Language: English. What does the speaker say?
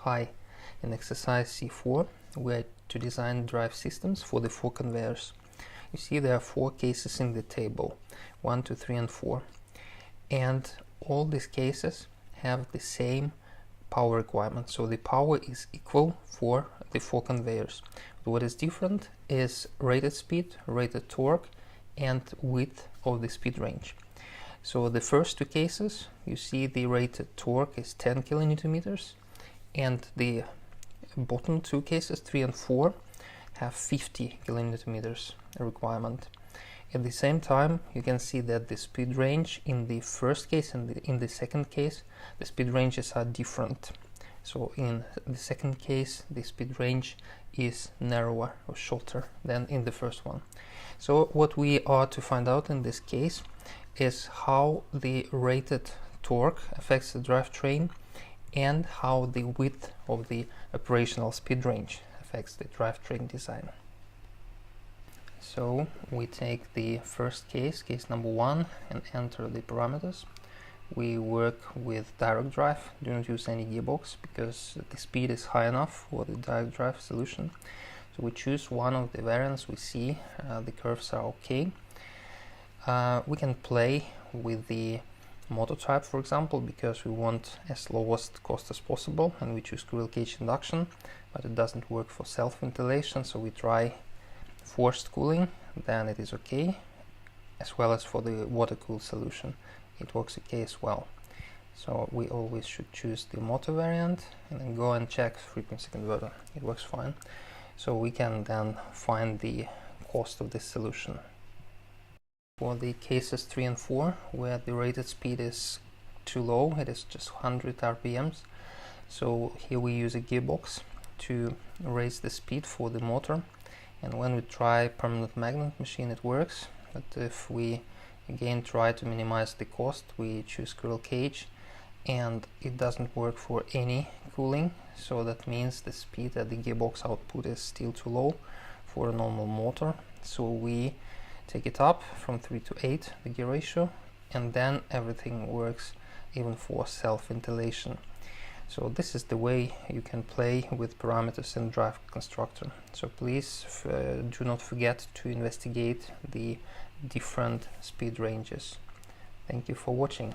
Hi, in exercise C4 we are to design drive systems for the 4 conveyors. You see there are 4 cases in the table, 1, 2, 3 and 4, and all these cases have the same power requirement, so the power is equal for the 4 conveyors. What is different is rated speed, rated torque and width of the speed range. So the first 2 cases, you see the rated torque is 10 kilonewton-meters, and the bottom 2 cases, 3 and 4, have 50 kilonewton-meters requirement. At the same time, you can see that the speed range in the first case and in the second case, the speed ranges are different. So in the second case, the speed range is narrower or shorter than in the first one. So what we are to find out in this case is how the rated torque affects the drivetrain and how the width of the operational speed range affects the drivetrain design. So we take the first case, case number 1, and enter the parameters. We work with direct drive, do not use any gearbox because the speed is high enough for the direct drive solution. So we choose one of the variants we see, the curves are okay. We can play with the motor type, for example, because we want as lowest cost as possible, and we choose squirrel cage induction, but it doesn't work for self-ventilation, so we try forced cooling, then it is okay, as well as for the water-cooled solution, it works okay as well. So we always should choose the motor variant and then go and check frequency converter, it works fine. So we can then find the cost of this solution. For the cases 3 and 4, where the rated speed is too low, it is just 100 RPMs, so here we use a gearbox to raise the speed for the motor, and when we try permanent magnet machine it works, but if we again try to minimize the cost, we choose squirrel cage and it doesn't work for any cooling, so that means the speed at the gearbox output is still too low for a normal motor, so we take it up from 3 to 8, the gear ratio, and then everything works even for self-ventilation. So this is the way you can play with parameters in DriveConstructor. So please do not forget to investigate the different speed ranges. Thank you for watching.